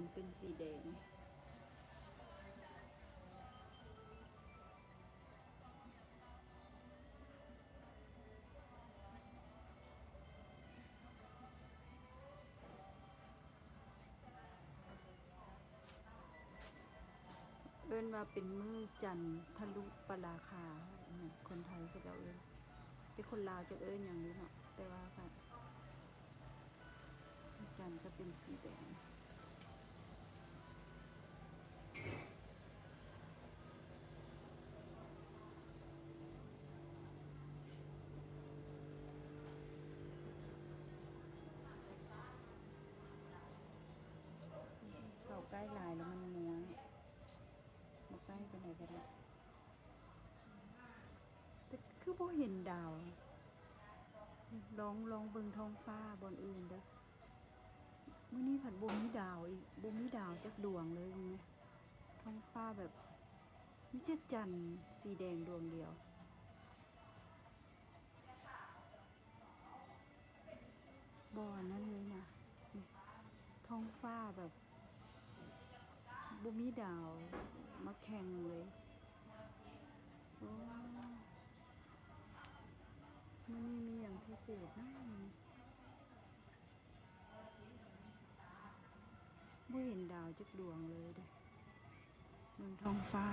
นทร์เป็นสีแดงเอิ้นว่าเป็นมือจันทร์ทะลุปราคาคนไทยเขาจะเอิ้นเป็นคนลาวจะเอิ้นอย่างนี้เนาะแต่ว่าค่ะจันทร์ก็เป็นสีแดงเข้าใกล้ลายแล้วมันม้วนมาใกล้ไปไหนก็ได้แต่คือบ่เห็นดาวลองเบิ่งท้องฟ้าบนอื่นเด้อมื้อนี้ผัดบ่มีดาวอีกบ่มีดาวจักดวงเลยมั้ยท้องฟ้าแบบมีแต่จันทร์สีแดงดวงเดียวบ่นั่นเลยนะท้องฟ้าแบบบ่มีดาวมาแข่งเลยโอ้มื้อนี้มีอย่างพิเศษนะบ่เห็นดาวจักดวงเลยเด้อเบิ่งท้องฟ้า